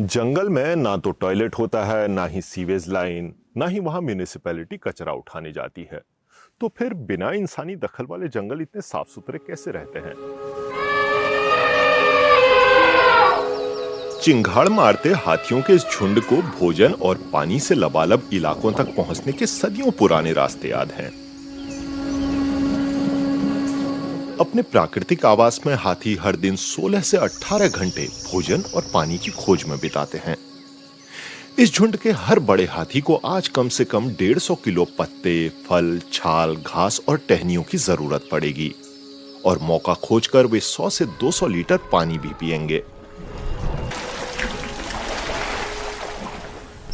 जंगल में ना तो टॉयलेट होता है, ना ही सीवेज लाइन, ना ही वहां म्यूनिसिपैलिटी कचरा उठाने जाती है। तो फिर बिना इंसानी दखल वाले जंगल इतने साफ सुथरे कैसे रहते हैं? चिंगाड़ मारते हाथियों के इस झुंड को भोजन और पानी से लबालब इलाकों तक पहुंचने के सदियों पुराने रास्ते याद हैं। अपने प्राकृतिक आवास में हाथी हर दिन 16 से 18 घंटे भोजन और पानी की खोज में बिताते हैं। इस झुंड के हर बड़े हाथी को आज कम से कम 150 किलो पत्ते, फल, छाल, घास और टहनियों की जरूरत पड़ेगी और मौका खोजकर वे 100 से 200 लीटर पानी भी पिएंगे।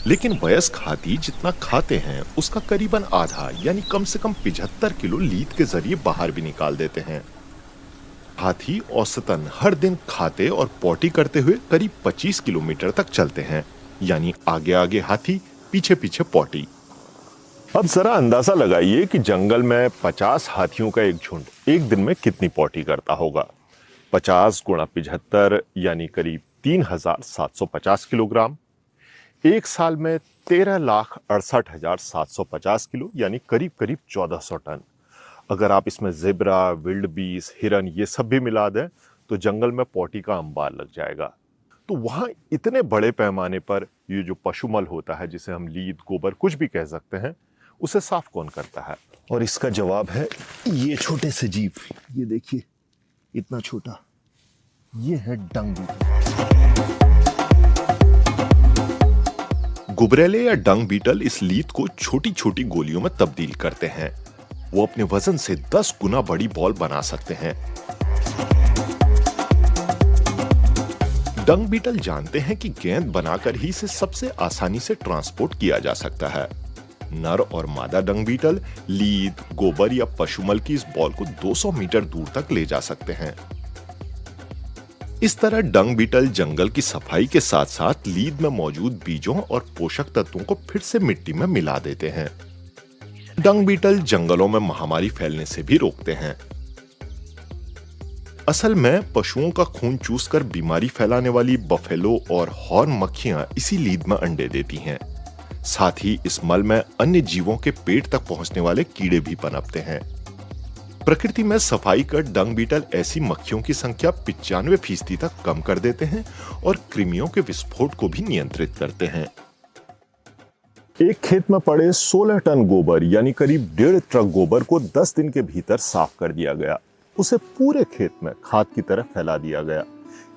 लेकिन वयस्क हाथी जितना खाते हैं उसका करीबन आधा यानी कम से कम 75 किलो लीद के जरिए बाहर भी निकाल देते हैं। हाथी औसतन हर दिन खाते और पॉटी करते हुए करीब 25 किलोमीटर तक चलते हैं, यानी आगे आगे हाथी, पीछे पीछे पॉटी। अब जरा अंदाजा लगाइए कि जंगल में 50 हाथियों का एक झुंड एक दिन में कितनी पॉटी करता होगा। 50 गुणा 75 यानी करीब 3750 किलोग्राम। एक साल में 13,68,750 किलो यानी करीब करीब 1400 टन। अगर आप इसमें ज़ेब्रा, विल्डबीस, हिरन ये सब भी मिला दें तो जंगल में पॉटी का अंबार लग जाएगा। तो वहां इतने बड़े पैमाने पर ये जो पशुमल होता है, जिसे हम लीद, गोबर कुछ भी कह सकते हैं, उसे साफ कौन करता है? और इसका जवाब है ये छोटे से जीव। ये देखिए, इतना छोटा, ये है डंग बीटल। गुबरैले या डंग बीटल इस लीद को छोटी छोटी गोलियों में तब्दील करते हैं। वो अपने वजन से 10 गुना बड़ी बॉल बना सकते हैं। डंग बीटल जानते हैं कि गेंद बनाकर ही इसे सबसे आसानी से ट्रांसपोर्ट किया जा सकता है। नर और मादा डंग बीटल लीद, गोबर या पशुमल की इस बॉल को 200 मीटर दूर तक ले जा सकते हैं। इस तरह डंग बीटल जंगल की सफाई के साथ साथ लीद में मौजूद बीजों और पोषक तत्वों को फिर से मिट्टी में मिला देते हैं। डंग बीटल जंगलों में महामारी फैलने से भी रोकते हैं। असल में पशुओं का खून चूसकर बीमारी फैलाने वाली बफेलो और हॉर्न मक्खियां इसी लीद में अंडे देती हैं। साथ ही इस मल में अन्य जीवों के पेट तक पहुंचने वाले कीड़े भी पनपते हैं। प्रकृति में सफाई कर डंग बीटल ऐसी मक्खियों की संख्या 95% तक कम कर देते हैं और कृमियों के विस्फोट को भी नियंत्रित करते हैं। एक खेत में पड़े 16 टन गोबर यानी करीब 1.5 ट्रक गोबर को 10 दिन के भीतर साफ कर दिया गया। उसे पूरे खेत में खाद की तरह फैला दिया गया।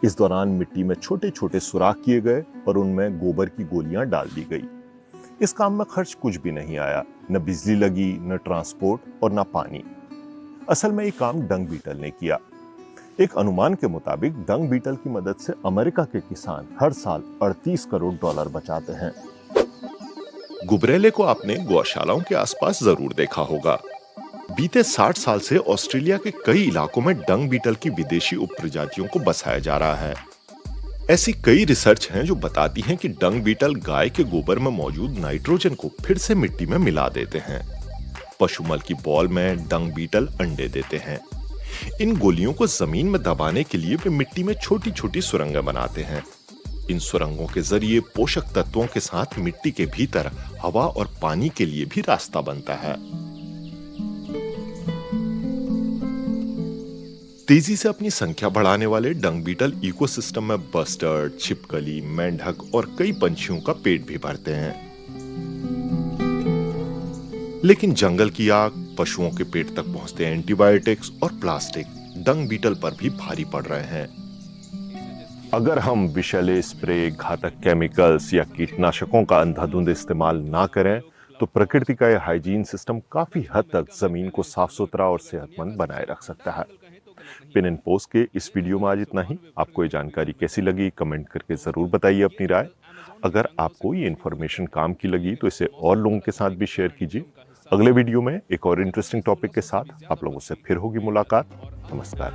इस दौरान मिट्टी में छोटे छोटे सुराख किए गए और उनमें गोबर की गोलियां डाल दी गई। इस काम में खर्च कुछ भी नहीं आया, न बिजली लगी, न ट्रांसपोर्ट और न पानी। असल में ये काम डंग बीटल ने किया। एक अनुमान के मुताबिक डंग बीटल की मदद से अमेरिका के किसान हर साल 38 करोड़ डॉलर बचाते हैं। गुबरैले को आपने गौशालाओं के आसपास जरूर देखा होगा। बीते 60 साल से ऑस्ट्रेलिया के कई इलाकों में डंग बीटल की विदेशी उपप्रजातियों को बसाया जा रहा है। ऐसी कई रिसर्च हैं जो बताती हैं कि डंग बीटल गाय के गोबर में मौजूद नाइट्रोजन को फिर से मिट्टी में मिला देते हैं। पशुमल की बॉल में डंग बीटल अंडे देते हैं। इन गोलियों को जमीन में दबाने के लिए वे मिट्टी में छोटी छोटी सुरंगें बनाते हैं। इन सुरंगों के जरिए पोषक तत्वों के साथ मिट्टी के भीतर हवा और पानी के लिए भी रास्ता बनता है। तेजी से अपनी संख्या बढ़ाने वाले डंग बीटल इकोसिस्टम में बस्टर्ड, छिपकली, मेंढक और कई पंछियों का पेट भी भरते हैं। लेकिन जंगल की आग, पशुओं के पेट तक पहुंचते एंटीबायोटिक्स और प्लास्टिक डंग बीटल पर भी भारी पड़ रहे हैं। अगर हम विषैले स्प्रे, घातक केमिकल्स या कीटनाशकों का अंधाधुंध इस्तेमाल ना करें तो प्रकृति का यह हाइजीन सिस्टम काफी हद तक जमीन को साफ सुथरा और सेहतमंद बनाए रख सकता है। पिन एंड पोस्ट के इस वीडियो में आज इतना ही। आपको ये जानकारी कैसी लगी कमेंट करके जरूर बताइए अपनी राय। अगर आपको ये इन्फॉर्मेशन काम की लगी तो इसे और लोगों के साथ भी शेयर कीजिए। अगले वीडियो में एक और इंटरेस्टिंग टॉपिक के साथ आप लोगों से फिर होगी मुलाकात। नमस्कार।